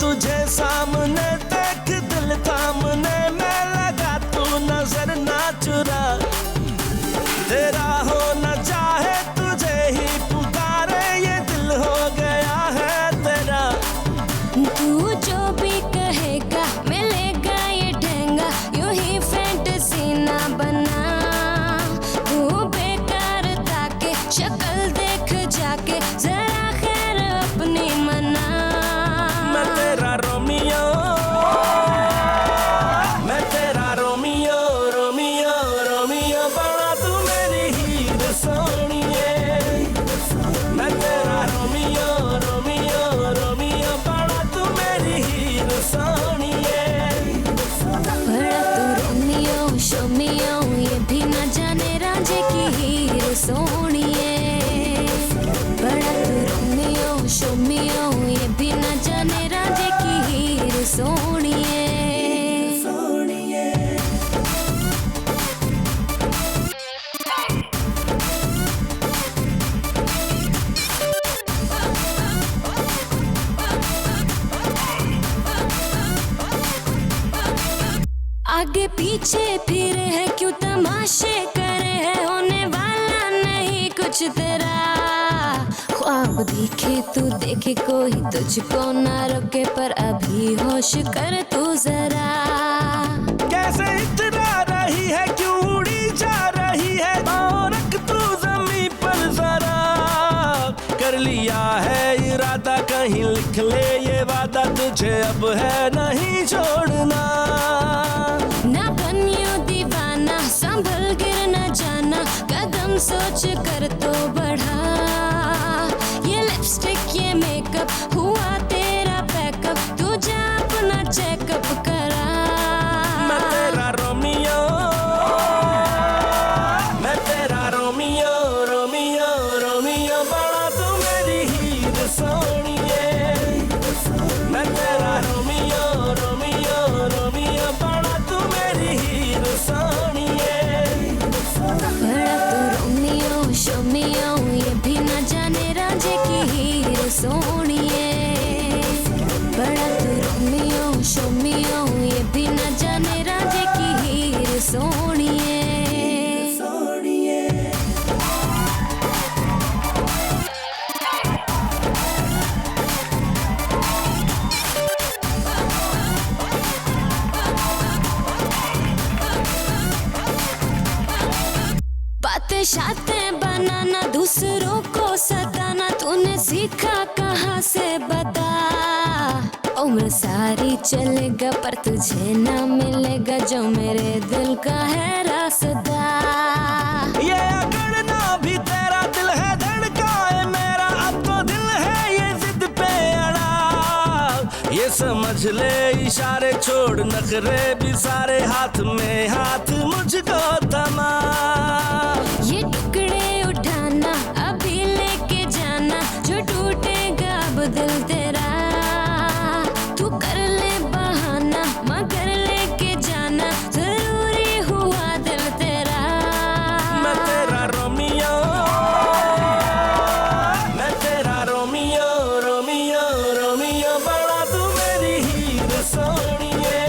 तुझे सामने देख दिल थामने में लगा, तू नजर ना चुरा, तेरा हो न चाहे तुझे ही पुकारे, ये दिल हो गया है तेरा। तू जो भी कहेगा मिलेगा ये ठेंगा, यूं ही फैंटेसी ना बना, तू बेकार ताके शक्ल देख जाके, जरा खैर अपनी मना। मैं तेरा रोमियो, मैं तेरा रोमियो, रोमियो रोमियो बड़ा तू मेरी हीर सोनिए। मैं तेरा रोमियो, रोमियो रोमियो बड़ा तू मेरी हीर सोनिए। बड़ा तू रोमियो शोमियो, ये भी न जाने राजे की हीर सोनिए। बड़ा तू रोमियो शोमियो, ये भी न जाने राजे की हीर सोनिए। आगे पीछे फिरे है क्यों तमाशे करे है, होने वाला नहीं कुछ तेरा। ख्वाब देखे तू देखे कोई तुझको ना रोके, पर अभी होश कर तू जरा। कैसे इतना रही है, क्यों उड़ी जा रही है, और रख तू जमीन पर जरा। कर लिया है इरादा कहीं लिख ले ये वादा, तुझे अब है नहीं छोड़ना। ना बनियो दीवाना संभल गिर न जाना, कदम सोच कर तो बढ़ा। ये लिपस्टिक ये मेकअप हुआ तेरा पैकअप, तू जा अपना चेकअप करा। मैं तेरा रोमियो, मैं तेरा रोमियो, रोमियो रोमियो बड़ा तू मेरी हीर सोनिए। मैं तेरा रोमियो, रोमियो रोमियो बड़ा तू मेरी हीर सोनिए। बड़ा तू रोमियो शोमियो, ये भी न जाने राजे की हीर सोनिए। बड़ा तू रोमियो शोमियो, ये भी न जाने राजे की हीर सोनिए। बातें शातें बनाना, दूसरों को सताना, तूने सीखा कहाँ से बता। उम्र सारी चलेगा पर तुझे ना मिलेगा जो मेरे दिल का है रास्ता। ये अगड़ना भी तेरा दिल है, धड़का है मेरा अब तो दिल है ये जिद पे अड़ा। ये समझ ले इशारे छोड़ नखरे भी सारे, हाथ में हाथ मुझको थमा। ये टुकड़े उठाना अभी लेके जाना, जो टूटेगा अब दिल तेरा। तू कर ले बहाना मगर लेके जाना, जरूरी हुआ दिल तेरा। मैं तेरा रोमियो, मैं तेरा रोमियो, रोमियो रोमियो बड़ा तू मेरी हीर सोनिए।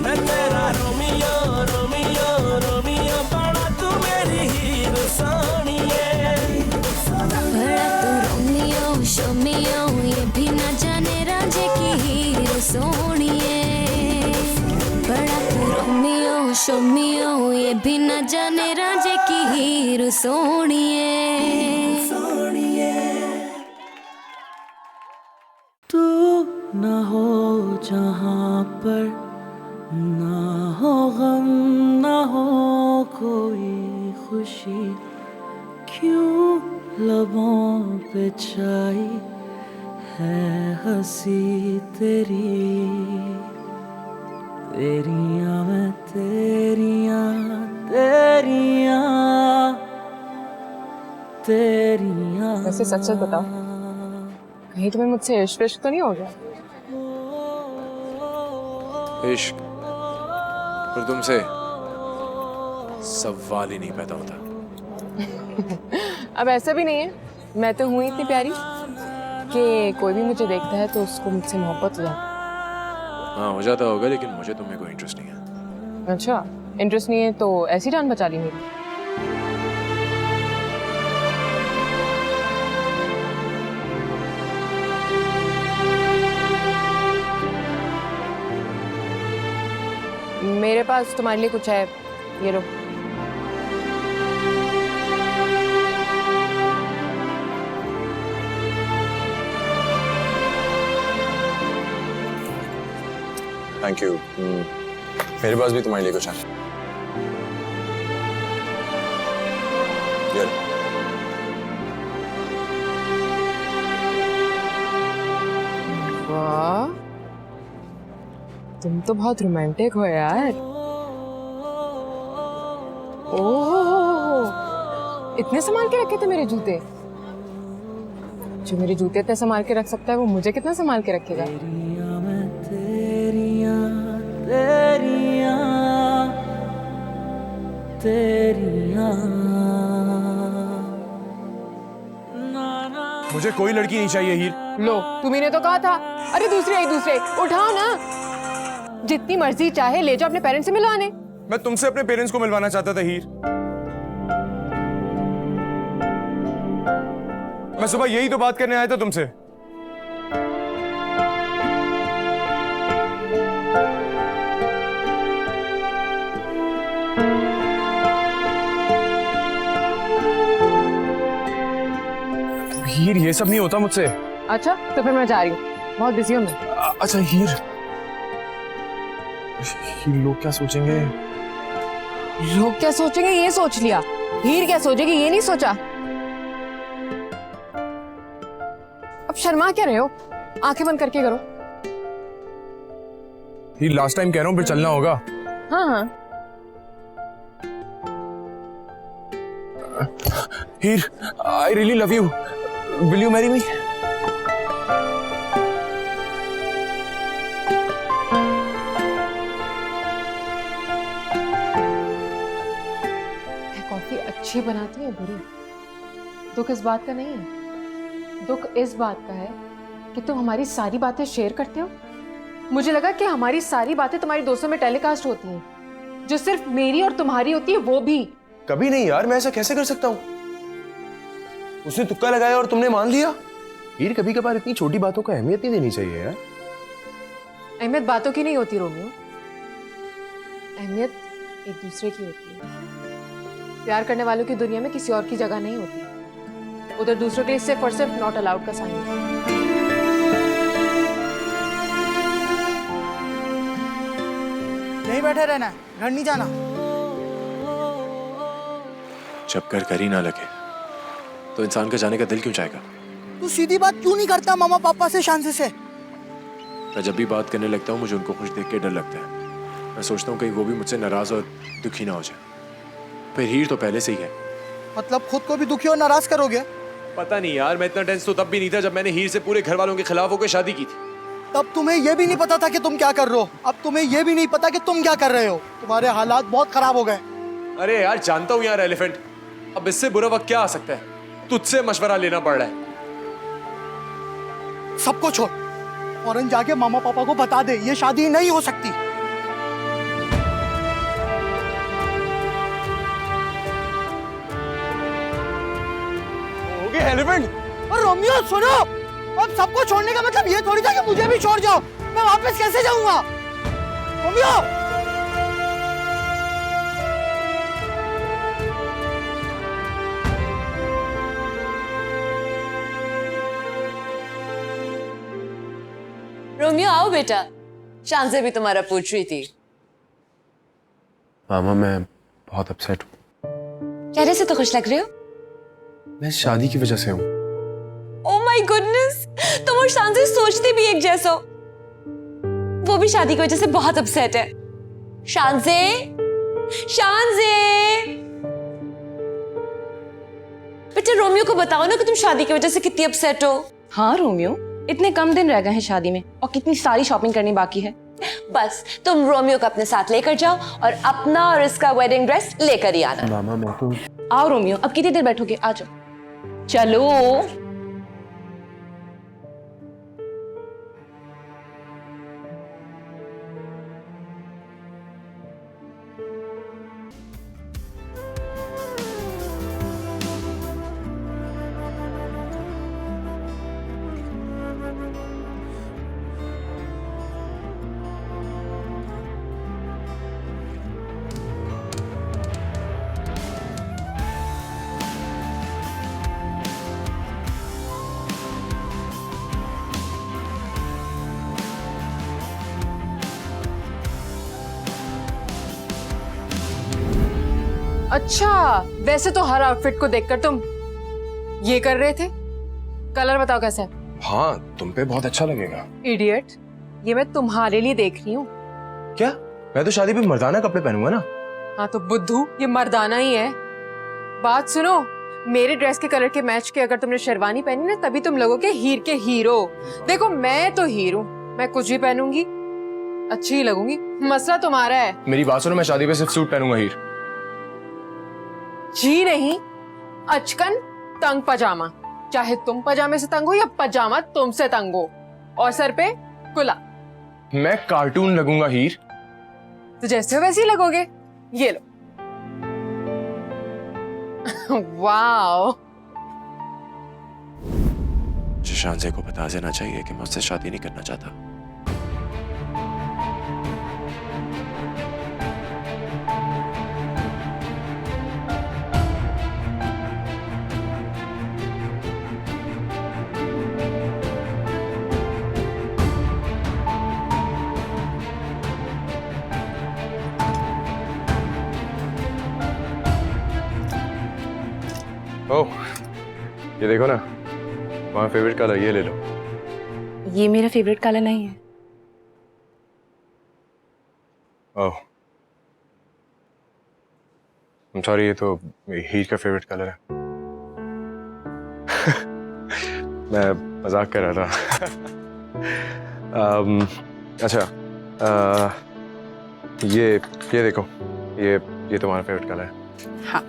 मैं तेरा रोमियो, रोमियो रोमियो बड़ा तू मेरी हीर सोनिए। बड़ा तू रोमियो शोमियो, ये भी न जाने राजे की हीर सोनिए। बड़ा तू रोमियो शोमियो, ये भी न जाने राजे की हीर सोनिए। तू न हो जहाँ पर ना हो गम ना हो कोई खुशी, क्यों लबों पे छाई है हंसी तेरी। तेरियां मैं तेरियां तेरियां तेरियां। वैसे सच सच बताओ, कहीं तुम्हें मुझसे इश्क विश्क तो नहीं हो गया? इश्क पर तुमसे सवाल ही नहीं पैदा होता। अब ऐसा भी नहीं है, मैं तो हूँ इतनी प्यारी कि कोई भी मुझे देखता है तो उसको मुझसे मोहब्बत हो जाती है। हाँ हो जाता होगा, लेकिन मुझे तुम में कोई इंटरेस्ट नहीं है। अच्छा, इंटरेस्ट नहीं है तो ऐसी जान बचा ली मेरी। मेरे पास तुम्हारे लिए कुछ है, ये लो। Thank you. मेरे पास भी तुम्हारे लिए कुछ है। ये लो। वाह, तुम तो बहुत रोमांटिक हो यार। ओह, इतने संभाल के रखे थे मेरे जूते। जो मेरे जूते इतने संभाल के रख सकता है वो मुझे कितना संभाल के रखेगा। मुझे कोई लड़की नहीं चाहिए हीर। लो, तुम्ही ने तो कहा था। अरे दूसरे उठाओ ना, जितनी मर्जी चाहे ले जाओ अपने पेरेंट्स से मिलवाने। मैं तुमसे अपने पेरेंट्स को मिलवाना चाहता था हीर। मैं सुबह यही तो बात करने आया था तुमसे। हीर ये सब नहीं होता मुझसे। अच्छा तो फिर मैं जा रही हूँ, बहुत बिजी हूँ मैं। अच्छा हीर, लोग क्या सोचेंगे? लोग क्या सोचेंगे ये सोच लिया, हीर क्या सोचेगी ये नहीं सोचा। अब शर्मा क्या रहे हो, आंखें बंद करके करो। हीर लास्ट टाइम कह रहा हूँ, फिर चलना होगा। हाँ हाँ। हीर, I really love you. Will you marry me? Coffee अच्छी बनाती है बुरी, दुख इस बात का नहीं है। दुख इस बात का है कि तुम हमारी सारी बातें शेयर करते हो। मुझे लगा कि हमारी सारी बातें तुम्हारे दोस्तों में टेलीकास्ट होती हैं, जो सिर्फ मेरी और तुम्हारी होती है वो भी। कभी नहीं यार, मैं ऐसा कैसे कर सकता हूँ? उसने तुक्का लगाया और तुमने मान लिया। हीर कभी कभार इतनी छोटी बातों को अहमियत नहीं देनी चाहिए यार। अहमियत बातों की नहीं होती रोमियो, अहमियत एक दूसरे की होती है। प्यार करने वालों की दुनिया में किसी और की जगह नहीं होती, उधर दूसरों के लिए सिर्फ और सिर्फ नॉट अलाउड का साइन है। यहीं बैठे रहना, घर नहीं जाना। जब कर ही ना लगे तो इंसान का जाने का दिल क्यों चाहेगा? तू सीधी बात क्यों नहीं करता मामा पापा से, शांति से? मैं जब भी बात करने लगता हूँ मुझे उनको खुश देख के डर लगता है। मैं सोचता हूँ कहीं वो भी मुझसे नाराज और दुखी ना हो जाए। फिर हीर तो पहले से ही है। मतलब खुद को भी दुखी और नाराज करोगे? पता नहीं यार, मैं इतना टेंस तो तब भी नहीं था जब मैंने हीर से पूरे घर वालों के खिलाफ होकर शादी की थी। तब तुम्हें यह भी नहीं पता था कि तुम क्या कर रहे हो। अब तुम्हें यह भी नहीं पता कि तुम क्या कर रहे हो। तुम्हारे हालात बहुत खराब हो गए। अरे यार जानता हूँ यार एलिफेंट, अब इससे बुरा वक्त क्या आ सकता है? तुझसे मशवरा लेना पड़ रहा है। सबको छोड़, फौरन जाके मामा पापा को बता दे ये शादी नहीं हो सकती। हो गया एलिफेंट। और रोमियो सुनो, अब सबको छोड़ने का मतलब ये थोड़ी था कि मुझे भी छोड़ जाओ। मैं वापस कैसे जाऊंगा? रोमियो, रोमियो आओ बेटा, शान से भी तुम्हारा पूछ रही थी। मामा मैं बहुत अपसेट हूँ। चेहरे से तो खुश लग रहे हो। मैं शादी की वजह से हूँ। ओह माय गुडनेस, तुम और शान से सोचते भी एक जैसा हो। वो भी शादी की वजह से बहुत अपसेट है। शान से बेटा रोमियो को बताओ ना कि तुम शादी की वजह से कितनी अपसेट हो। हाँ रोमियो, इतने कम दिन रह गए हैं शादी में और कितनी सारी शॉपिंग करनी बाकी है। बस तुम रोमियो को अपने साथ लेकर जाओ और अपना और इसका वेडिंग ड्रेस लेकर ही आना। मामा मैं तो आओ रोमियो, अब कितनी देर बैठोगे? आ जाओ, चलो। अच्छा, वैसे तो हर आउटफिट को देखकर तुम ये कर रहे थे। कलर बताओ कैसा है? हाँ तुम पे बहुत अच्छा लगेगा। इडियट, ये मैं तुम्हारे लिए देख रही हूँ। क्या? मैं तो शादी पे मर्दाना कपड़े पहनूंगा ना। हाँ तो बुद्धू, ये मर्दाना ही है। बात सुनो, मेरे ड्रेस के कलर के मैच के अगर तुमने शेरवानी पहनी ना, तभी तुम लोगों के हीर के हीरो। देखो मैं तो हीर हूँ, मैं कुछ भी पहनूंगी अच्छी ही लगूंगी। मसला तुम्हारा है। मेरी बात सुनो, मैं शादी पे सिर्फ सूट पहनूंगा हीर। जी नहीं, अचकन तंग पजामा। चाहे तुम पजामे से तंग हो या पजामा तुमसे तंग हो, और सर पे कुला। मैं कार्टून लगूंगा हीर। तो जैसे हो वैसे ही लगोगे। ये लो। वाओ। शांजे को बता देना चाहिए कि मैं उससे शादी नहीं करना चाहता। ओह, ये देखो ना, तुम्हारा फेवरेट कलर, ये ले लो। ये मेरा फेवरेट कलर नहीं है। ओह, I'm sorry, ये तो हीर का फेवरेट कलर है। मैं मजाक कर रहा था। अच्छा, ये देखो, ये तुम्हारा फेवरेट कलर है। हाँ,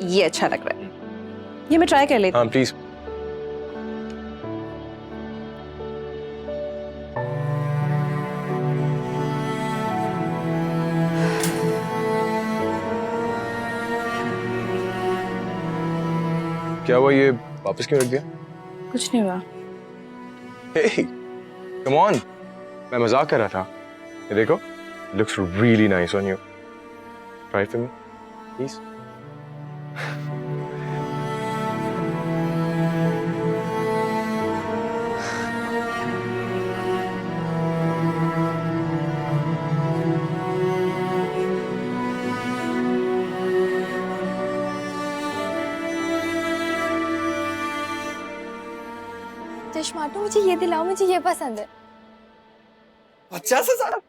ये अच्छा लग रहा है, ये मैं ट्राई कर लेती हूँ। हाँ प्लीज। क्या हुआ, ये वापस क्यों रख दिया? कुछ नहीं हुआ। Hey, come on, मैं मजाक कर रहा था। ये देखो, looks really nice on you. Try it for me, please. चश्माटू, मुझे ये दिलाओ, मुझे ये पसंद है। 50,000?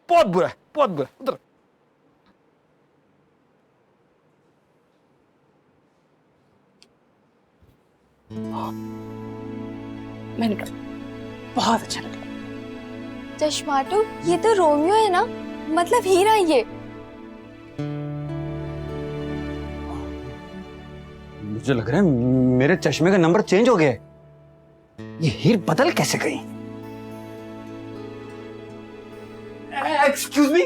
बहुत बुरा है, बहुत बुरा। उधर मैंने कहा बहुत अच्छा लगा। चश्माटू, ये तो रोमियो है ना, मतलब हीरा ये। मुझे लग रहा है मेरे चश्मे का नंबर चेंज हो गया है। ये हीर बदल कैसे गई? एक्सक्यूज मी,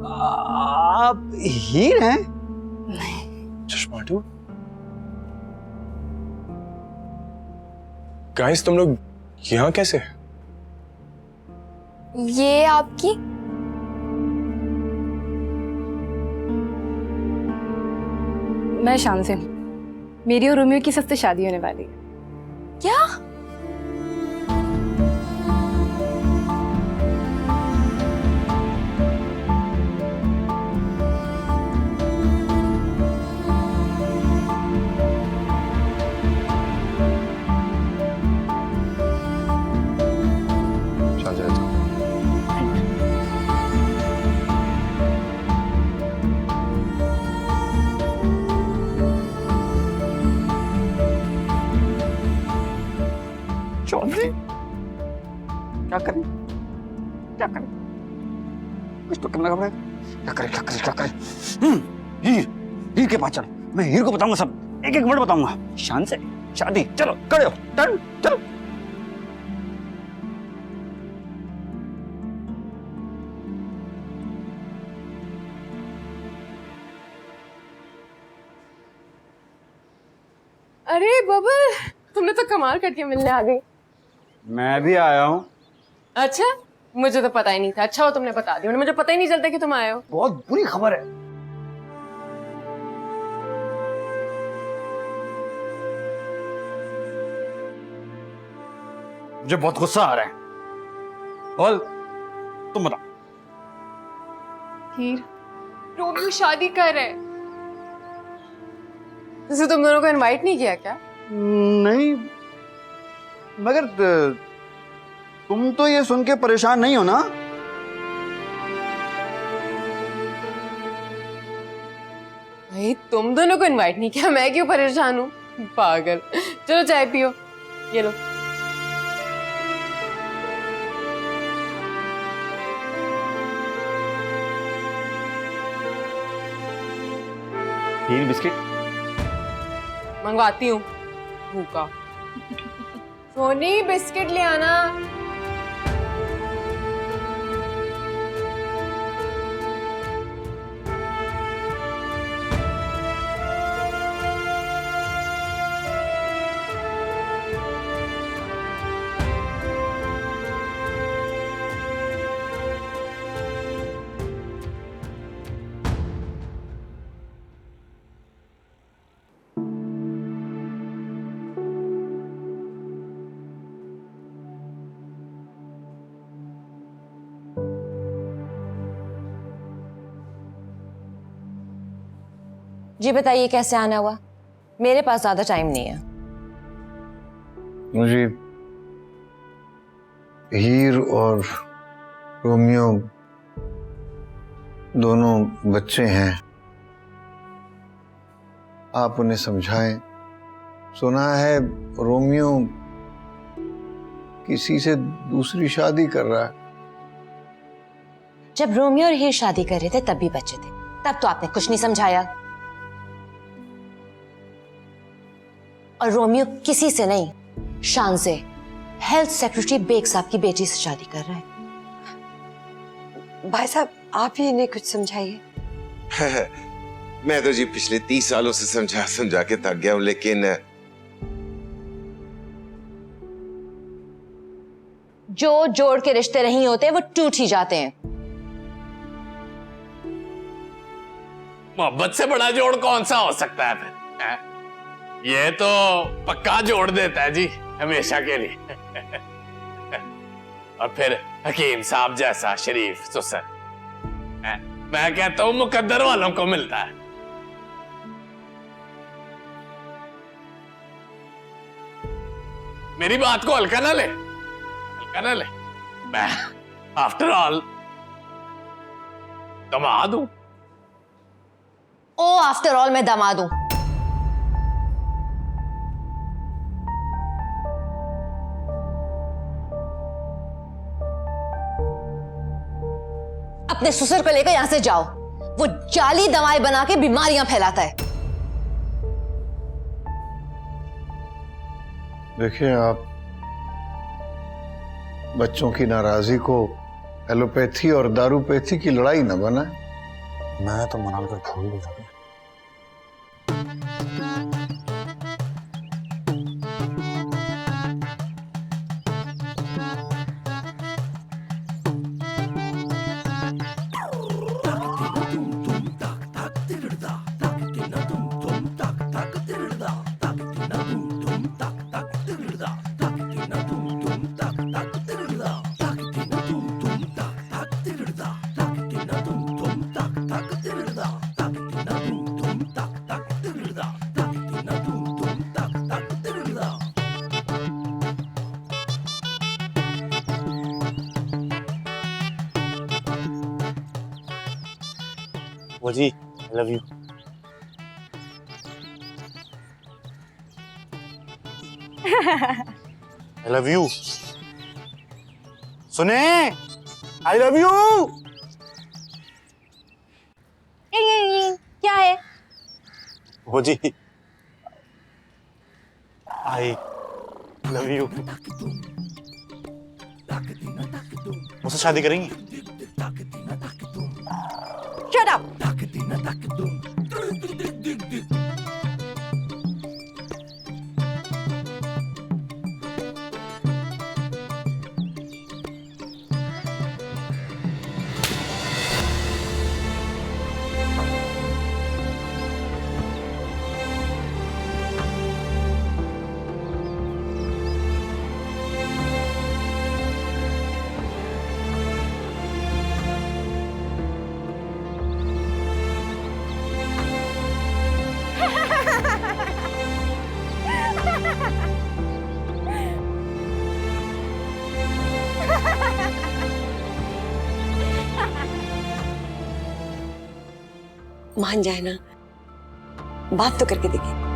आप हीर हैं? चश्माटू, गाइस तुम लोग यहाँ कैसे? ये आपकी? मैं शान से हूँ, मेरी और रोमियो की सबसे शादी होने वाली है। क्या? अभी क्या करें, क्या करें, कुछ तो करना पड़ेगा। क्या करें, क्या करें, क्या करें? हीर के पास चलो, मैं हीर को बताऊंगा सब, एक एक वर्ड बताऊंगा। शान से शादी, चलो खड़े हो, टर्न, चलो। अरे बबल, तुमने तो कमाल करके मिलने आ गई। मैं भी आया हूँ। अच्छा, मुझे तो पता ही नहीं था। अच्छा हो तुमने बता दिया, मुझे पता ही नहीं चलता कि तुम आए हो। बहुत बुरी खबर है। मुझे बहुत गुस्सा आ रहा है। बोल, तुम बता। हीर, रोमियो शादी कर रहे। जैसे तुम दोनों को इनवाइट नहीं किया क्या? नहीं, मगर तुम तो ये सुन के परेशान नहीं हो ना? भाई तुम दोनों को इनवाइट नहीं किया, मैं क्यों परेशान हूँ? पागल। चलो चाय पियो, ये लो। हीर बिस्किट मंगवाती हूँ। भूखा। सोनी बिस्किट ले आना। जी बताइए कैसे आना हुआ? मेरे पास ज्यादा टाइम नहीं है। मुझे हीर और रोमियो दोनों बच्चे हैं, आप उन्हें समझाएं। सुना है रोमियो किसी से दूसरी शादी कर रहा है। जब रोमियो और हीर शादी कर रहे थे तब भी बच्चे थे, तब तो आपने कुछ नहीं समझाया। और रोमियो किसी से नहीं, शान से, हेल्थ सेक्रेटरी बेग साहब की बेटी से शादी कर रहा है। भाई साहब आप ही इन्हें कुछ समझाइए। मैं तो जी पिछले 30 सालों से समझा समझा के थक गया हूं, लेकिन जो जोड़ के रिश्ते नहीं होते वो टूट ही जाते हैं। मोहब्बत से बड़ा जोड़ कौन सा हो सकता है फिर? ये तो पक्का जोड़ देता है जी, हमेशा के लिए। और फिर हकीम साहब जैसा शरीफ सुसर, मैं कहता हूं मुकद्दर वालों को मिलता है। मेरी बात को हल्का ना ले, हल्का ना ले। मैं आफ्टर ऑल दामाद हूं। ओ आफ्टर ऑल मैं दामाद हूं। अपने ससुर को लेकर यहां से जाओ, वो जाली दवाएं बना के बीमारियां फैलाता है। देखिए, आप बच्चों की नाराजगी को एलोपैथी और दारूपैथी की लड़ाई न बनाए। मैं तो मना कर भूल गया। जी, I love you. I love you. सुने, आई लव यू। क्या है? वो जी, आई लव यू। मुझसे शादी करेंगी? Shut up! मान जाए ना, बात तो करके देखिए।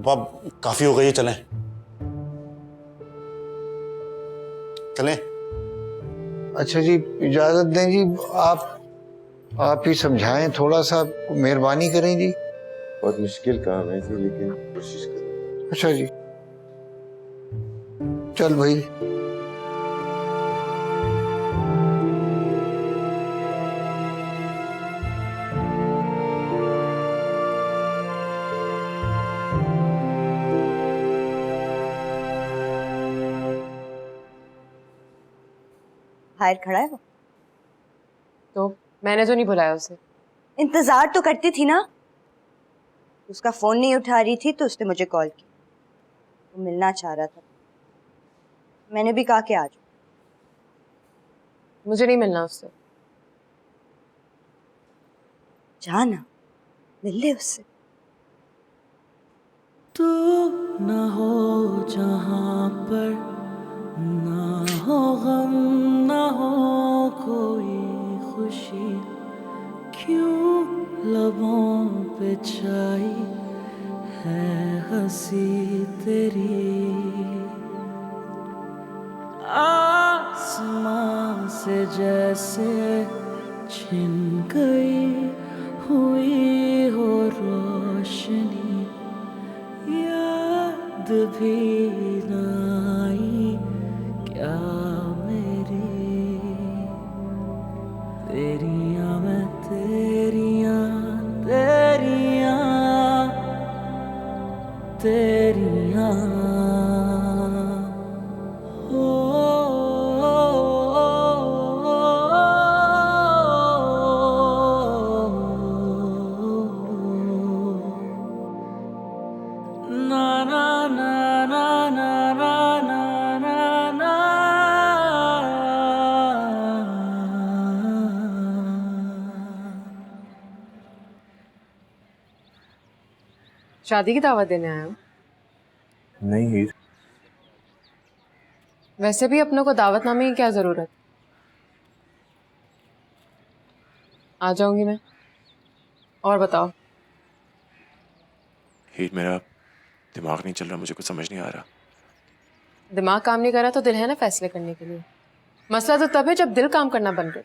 अब काफी हो गई, चलें चलें। अच्छा जी, इजाजत दें जी। आप ही समझाएं, थोड़ा सा मेहरबानी करें जी। बहुत मुश्किल काम है जी, लेकिन कोशिश करें। अच्छा जी, चल भाई। हायर खड़ा है वो। तो मैंने तो नहीं बुलाया उसे। इंतजार तो करती थी ना। उसका फोन नहीं उठा रही थी तो उसने मुझे कॉल की। वो मिलना चाह रहा था, मैंने भी कहा कि आ जाओ। मुझे नहीं मिलना उससे। जा ना, मिल ले उससे। तू न हो जहां पर ना हो गम, ना हो कोई खुशी, क्यों लबों पे छाई है हंसी तेरी। आसमां से जैसे छिन गई हुई हो रोशनी, याद भी ना आई क्या मेरी। तेरियां मैं तेरियां, तेरियां तेरियां हो। ना ना ना ना ना ना ना ना। शादी की दावत देने आया हूँ। नहीं हीर, वैसे भी अपनों को दावतनामे की क्या जरूरत। आ जाऊंगी मैं। और बताओ। हीर मेरा दिमाग नहीं चल रहा, मुझे कुछ समझ नहीं आ रहा। दिमाग काम नहीं कर रहा तो दिल है ना फैसले करने के लिए। मसला तो तब है जब दिल काम करना बंद कर।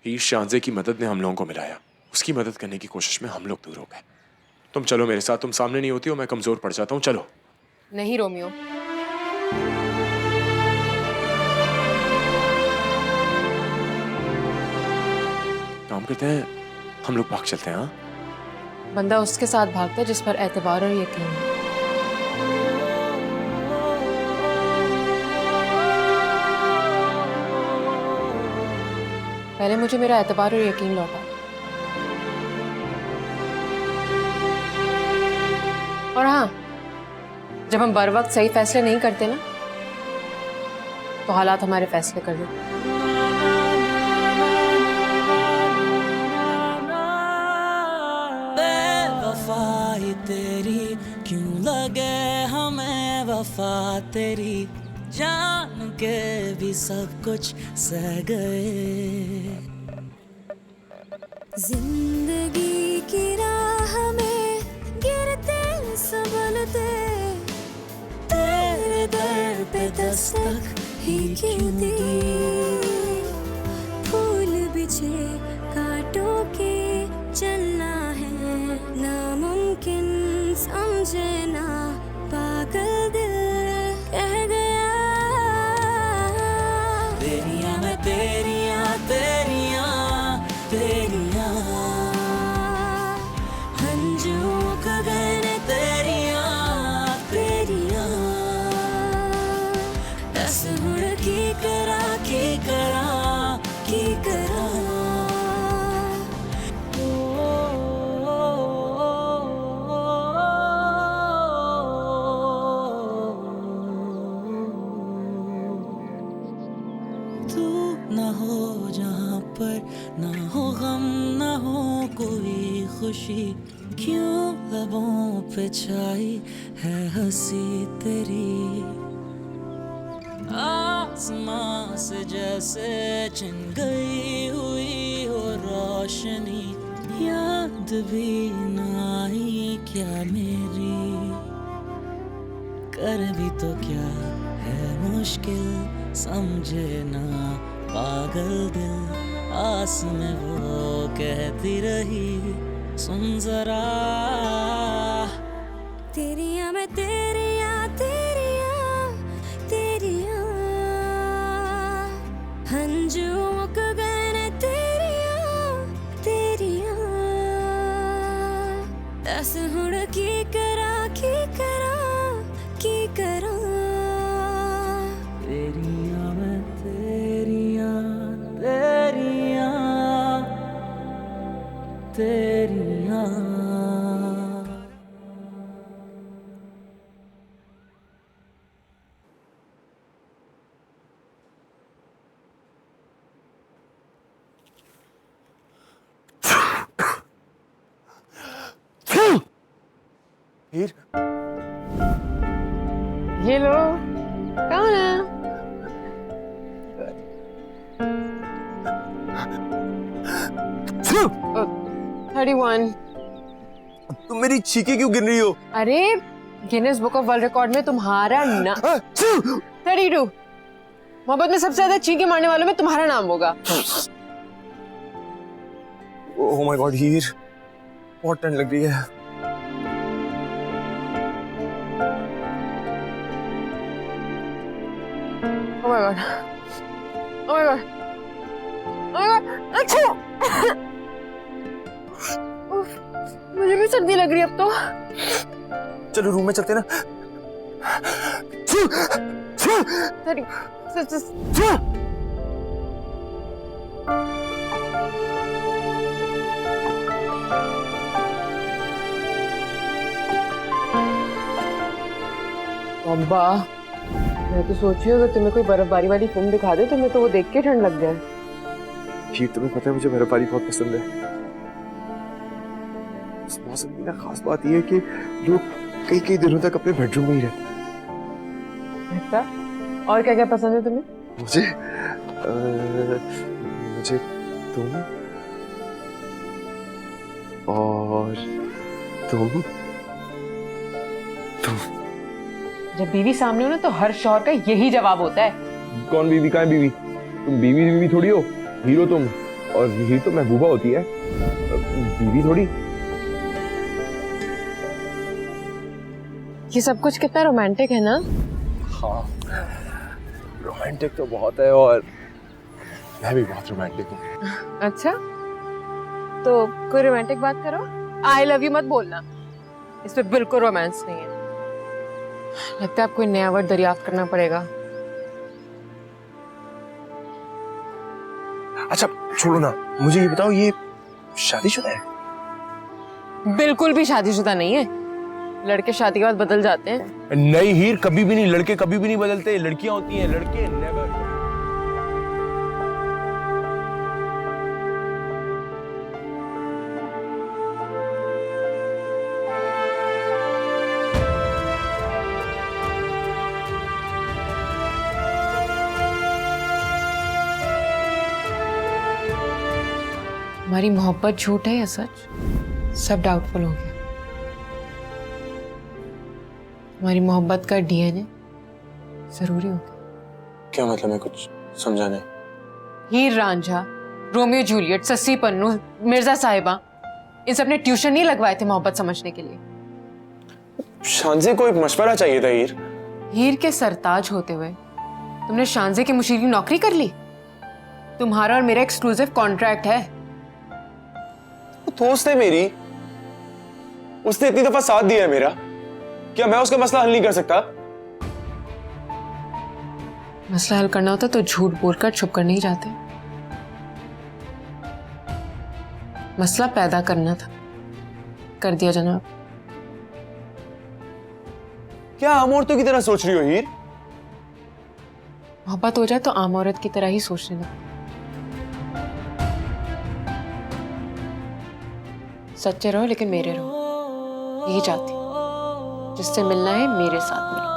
हीर, शांजे की मदद ने हम लोगों को मिलाया, उसकी मदद करने की कोशिश में हम लोग दूर हो गए। तुम चलो मेरे साथ, तुम सामने नहीं होती हो मैं कमजोर पड़ जाता हूँ। चलो। नहीं रोमियो, काम करते हैं, हम लोग भाग चलते हैं। हाँ, बंदा उसके साथ भागता है जिस पर एतबार और यकीन है। पहले मुझे मेरा एतबार और यकीन लौटा। और हाँ, जब हम बर वक्त सही फैसले नहीं करते ना तो हालात हमारे फैसले कर देते। बेवफाई तेरी क्यों लगे हमें वफा तेरी, जान के भी सब कुछ सह गए। जिंदगी की राह में गिरते संभलते, तेरे दर पे दस्तक ही क्यों दी। फूल बिछे कांटों के चलना है नामुमकिन, समझे ना पागल दिल कह गया। तेरियां मैं तेरियां तेरियां तेरियां, हंजुओं का गए तेरियां तेरियां। दस हुड़ की करा की करा की करा। तू ना हो जहाँ पर ना हो गम ना हो कोई खुशी, क्यों लबों पे छाई है हंसी तेरी। आसमां से जैसे छिन गई हुई हो रोशनी, याद भी ना आई क्या मेरी। कर भी तो क्या है मुश्किल, समझे ना पागल दिल। आस में वो कहती रही सुन जरा। तेरियां मैं तेरियां तेरियां तेरियां, हंजुओं का गए तेरियां तेरियां। दस हुड़ की करा की करा की करा। तेरियां मैं तेरियां तेरियां तेरियां। हीर, ये लो, कौन है? 31। तुम मेरी चीखें क्यों गिन रही हो? अरे Guinness book of world record में तुम्हारा ना 32। मोहब्बत में सबसे ज्यादा चीखें मारने वालों में तुम्हारा नाम होगा। ओह माय गॉड हीर, बहुत ठंड लग रही है। Oh my god. Oh my god. Oh my god. अच्छा। उफ, मुझे भी सर्दी लग रही है अब तो। चलो रूम में चलते ना। अब्बा, मैं तो सोच रही हूँ अगर तुम्हें कोई बर्फबारी वाली फिल्म दिखा दे तुम्हें तो वो देख के ठंड लग जाए। हीर, तुम्हें पता है मुझे बर्फबारी बहुत पसंद है। इस मौसम की ना खास बात यह है कि लोग कई कई दिनों तक अपने बेडरूम में ही रहते हैं। अच्छा, और क्या क्या पसंद है तुम्हें? मुझे मुझे तुम और तुम जब बीवी सामने हो ना तो हर शौहर का यही जवाब होता है। कौन बीवी? कहाँ है बीवी? तुम बीवी थोड़ी हो, हीरो तुम, और हीर तो महबूबा होती है, बीवी थोड़ी। ये सब कुछ कितना रोमांटिक है ना? हाँ, रोमांटिक तो बहुत है और मैं भी बहुत रोमांटिक हूँ। अच्छा, तो कोई रोमांटिक बात करो। आई लव यू मत बोलना, इसमें बिल्कुल रोमांस नहीं है। लगता है आपको नया वर्ड दरियाफ्त करना पड़ेगा। अच्छा छोड़ो ना, मुझे ये बताओ, ये शादीशुदा है? बिल्कुल भी शादीशुदा नहीं है। लड़के शादी के बाद बदल जाते हैं। नहीं हीर, कभी भी नहीं, लड़के कभी भी नहीं बदलते, लड़कियां होती हैं, लड़के नेवर। हमारी मोहब्बत झूठ है या सच, सब डाउटफुल हो गया। हमारी मोहब्बत का डीएनए जरूरी हो गया। क्या मतलब? मैं कुछ समझा नहीं। हीर रांझा, रोमियो जूलियट, सस्सी पन्नू, मिर्जा साहिबा, इन सब ने ट्यूशन नहीं लगवाए थे मोहब्बत समझने के लिए। शांजे को एक मशवरा चाहिए था हीर। हीर के सरताज होते हुए तुमने शांजे की मुशीर की नौकरी कर ली। तुम्हारा और मेरा एक्सक्लूसिव कॉन्ट्रैक्ट है। दोस्त है मेरी, उसने इतनी दफा साथ दिया है मेरा, क्या मैं उसका मसला हल नहीं कर सकता? मसला हल करना होता तो झूठ बोलकर छुप कर नहीं जाते। मसला पैदा करना था, कर दिया जनाब। क्या आम औरतों की तरह सोच रही हो हीर? मोहब्बत हो जाए तो आम औरत की तरह ही सोचने लगे। सच्चे रहो लेकिन मेरे रहो, यही चाहती हूँ। जिससे मिलना है मेरे साथ मिलो।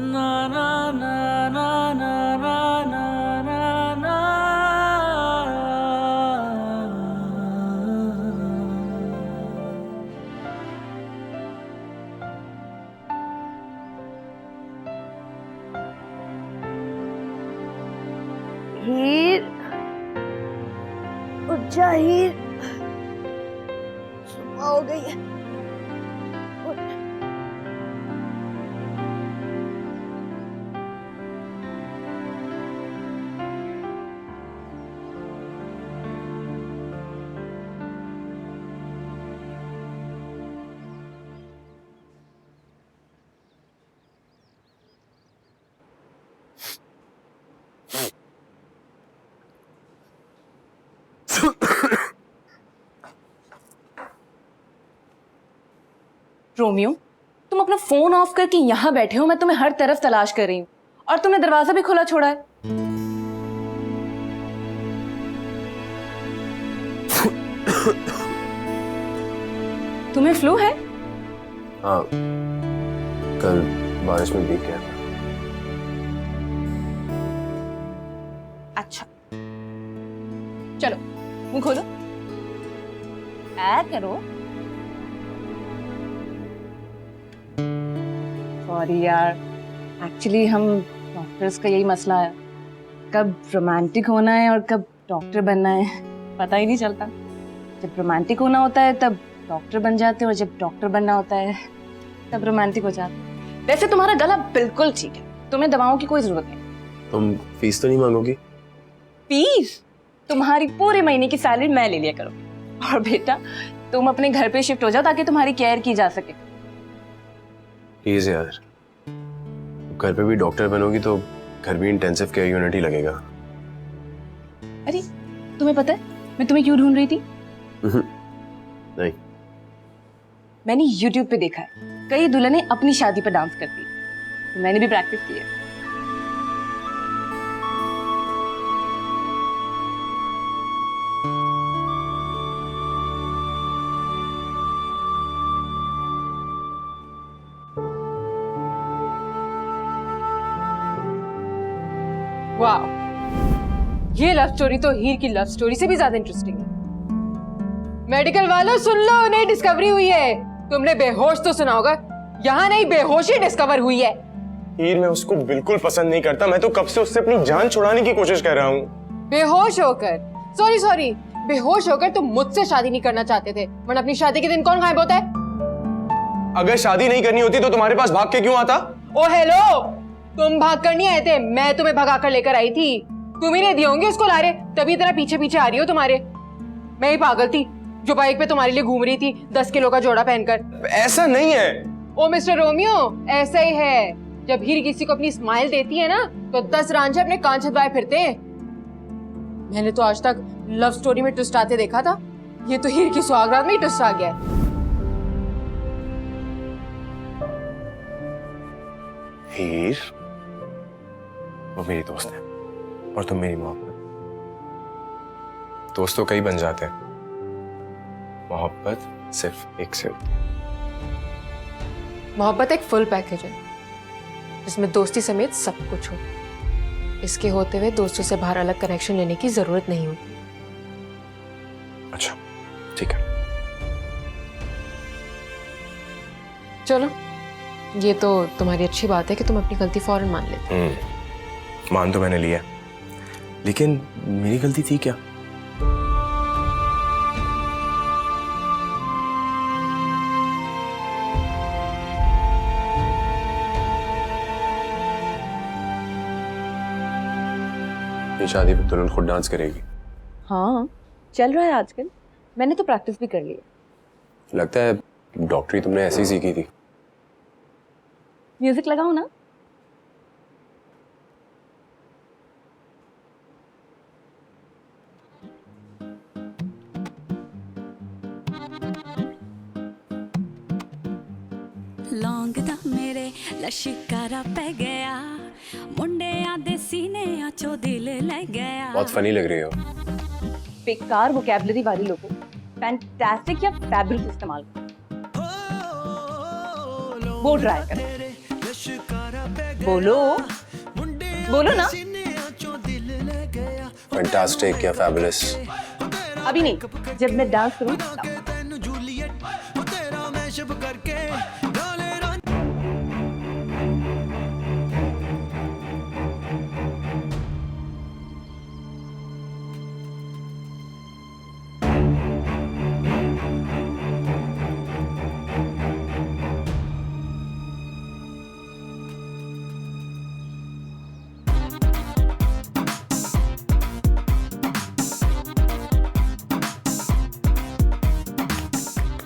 ना ना ना ना ना ना ना ना ना। हीर, उठ जा हीर, सुबह हो गई है। उठ। रोमियो, तुम अपना फोन ऑफ करके यहाँ बैठे हो, मैं तुम्हें हर तरफ तलाश कर रही हूँ और तुमने दरवाजा भी खुला छोड़ा है। तुम्हें फ्लू है? हाँ, कल बारिश में भीग गया था। अच्छा, चलो मुंह खोलो, ऐ करो। सॉरी यार, एक्चुअली हम डॉक्टर्स का यही मसला है, कब रोमांटिक होना है और कब डॉक्टर बनना है पता ही नहीं चलता। जब रोमांटिक होना होता है तब डॉक्टर बन जाते हैं और जब डॉक्टर बनना होता है तब रोमांटिक हो जाते हैं। वैसे तुम्हारा गला बिल्कुल ठीक है, तुम्हें दवाओं की कोई जरूरत नहीं। तुम फीस तो नहीं मांगोगी? फीस? तुम्हारी पूरे महीने की सैलरी मैं ले लिया करूँ। और बेटा तुम अपने घर पे शिफ्ट हो जाओ ताकि तुम्हारी केयर की जा सके। प्लीज यार, घर पे भी डॉक्टर बनोगी तो घर भी इंटेंसिव केयर यूनिट ही लगेगा। अरे तुम्हें पता है मैं तुम्हें क्यों ढूंढ रही थी? नहीं। मैंने YouTube पे देखा है कई दुल्हनें अपनी शादी पर डांस करती है, तो मैंने भी प्रैक्टिस की है। वाह, ये लव स्टोरी तो हीर की लव स्टोरी से भी ज्यादा इंटरेस्टिंग है। मेडिकल वालों सुन लो, नई डिस्कवरी हुई है। तुमने बेहोश तो सुना होगा, यहाँ नहीं बेहोशी डिस्कवर हुई है। हीर, मैं उसको बिल्कुल पसंद नहीं करता, मैं तो कब से उससे अपनी जान छुड़ाने की कोशिश कर रहा हूँ। बेहोश होकर? सॉरी, बेहोश होकर तुम मुझसे शादी नहीं करना चाहते थे, वरना अपनी शादी के दिन कौन गायब होता है? अगर शादी नहीं करनी होती तो तुम्हारे पास भाग के क्यों आता? ओ हेलो, तुम भाग कर नहीं आए थे, मैं तुम्हें भगा कर लेकर आई थी। तुम ही ने दिए होंगे उसको लारे, तभी इतना पीछे पीछे आ रही हो तुम्हारे। मैं ही पागल थी जो बाइक पे तुम्हारे लिए घूम रही थी 10 किलो का जोड़ा पहनकर। ऐसा नहीं है। ओ मिस्टर रोमियो, ऐसा ही है। जब हीर किसी को अपनी स्माइल देती है ना तो 10 रांझे अपने कान छदवाए फिरते हैं। मैंने तो आज तक लव स्टोरी में ट्विस्ट आते देखा था, ये तो हीर की सुहागरात में ही ट्विस्ट आ गया है। हीर वो मेरी दोस्त है और तुम मेरी मोहब्बत। दोस्त तो कई बन जाते हैं, मोहब्बत सिर्फ एक से होती है। मोहब्बत एक फुल पैकेज है जिसमें दोस्ती समेत सब कुछ हो। इसके होते हुए दोस्तों से बाहर अलग कनेक्शन लेने की जरूरत नहीं होती। अच्छा ठीक है। चलो, ये तो तुम्हारी अच्छी बात है कि तुम अपनी गलती फौरन मान लेते। मान तो मैंने लिया, लेकिन मेरी गलती थी क्या? ये शादी पे दुल्हन खुद डांस करेगी? हाँ, चल रहा है आजकल। मैंने तो प्रैक्टिस भी कर ली है। लगता है डॉक्टरी तुमने ऐसे ही सीखी थी। म्यूजिक लगाओ ना। लौंग दा मेरे लशिकारा पे गया, मुंडे आदे सीने आचो दिल ले गया। बहुत फनी लग रही हो। बेकार वोकैबुलरी वाले लोगों फैंटास्टिक या फैबुलस इस्तेमाल करो। बोल रहा है बोलो बोलो ना। फैंटास्टिक या फैबुलस? अभी नहीं, जब मैं डांस करूं तब।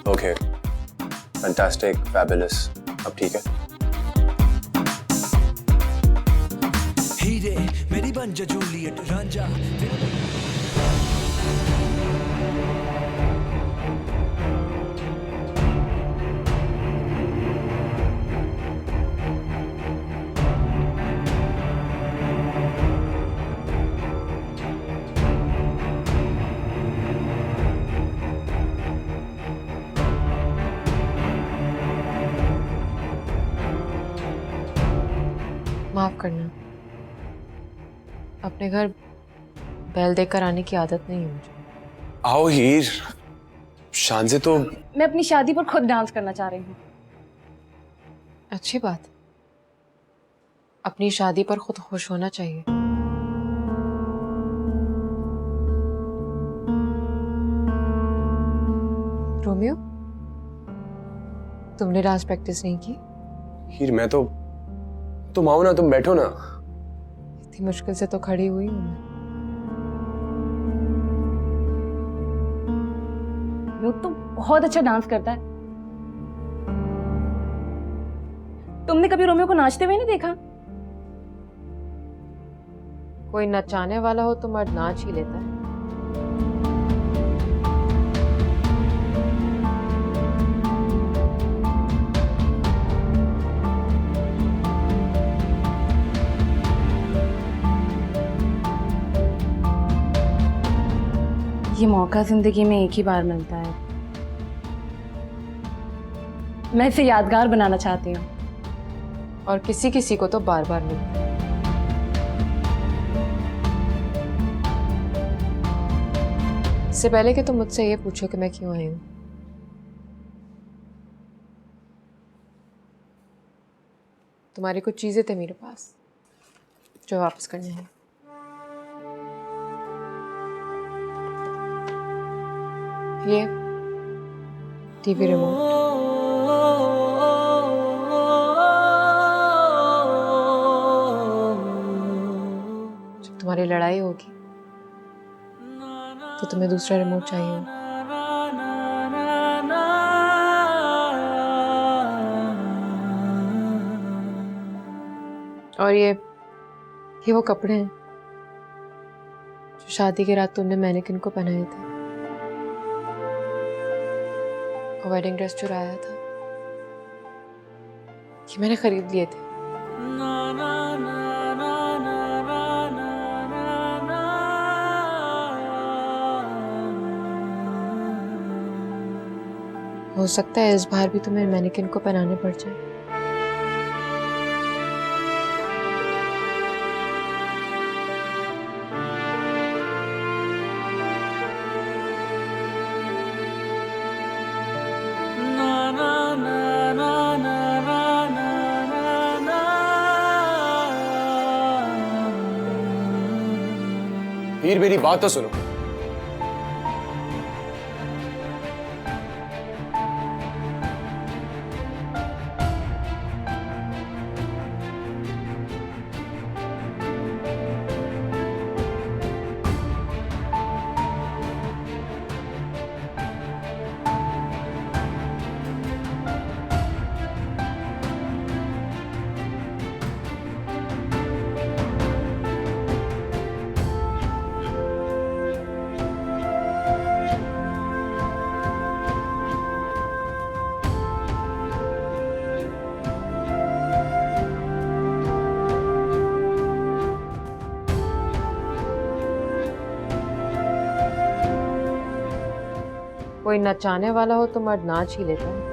ओके, फैंटास्टिक, फैबुलस, अब ठीक है। हीरे मेरी बन जा जूलियट रांझा। माफ करना, अपने घर बैल देकर आने की आदत नहीं है मुझे। आओ हीर, शान से तो। मैं अपनी शादी पर खुद डांस करना चाह रही हूँ। अच्छी बात, अपनी शादी पर खुद खुश होना चाहिए। रोमियो, तुमने डांस प्रैक्टिस नहीं की? हीर मैं तो, तुम आओ ना, तुम बैठो ना। इतनी मुश्किल से तो खड़ी हुई हूँ मैं। वो तो बहुत अच्छा डांस करता है। तुमने कभी रोमियो को नाचते हुए नहीं देखा? कोई नचाने वाला हो तो मर्द नाच ही लेता है। ये मौका जिंदगी में एक ही बार मिलता है। मैं इसे यादगार बनाना चाहती हूँ। और किसी किसी को तो बार बार मिलता है। इससे पहले कि तुम मुझसे ये पूछो कि मैं क्यों आई हूँ, तुम्हारी कुछ चीजें थे मेरे पास जो वापस करने हैं। ये टीवी रिमोट, जब तुम्हारी लड़ाई होगी तो तुम्हें दूसरा रिमोट चाहिए होगा। और ये वो कपड़े हैं जो शादी की रात तुमने मैनेकिन को पहनाए थे और वेडिंग ड्रेस चुराया था, ये मैंने खरीद लिए थे। हो सकता है इस बार भी तुम्हें मैनेकिन को पहनाने पड़ जाए। हीर मेरी बात तो सुनो। कोई नचाने वाला हो तो मर्द नाच ही लेता है।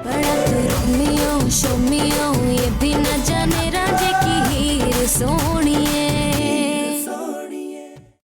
बड़ा तू रोमियो शोमियो ये भी न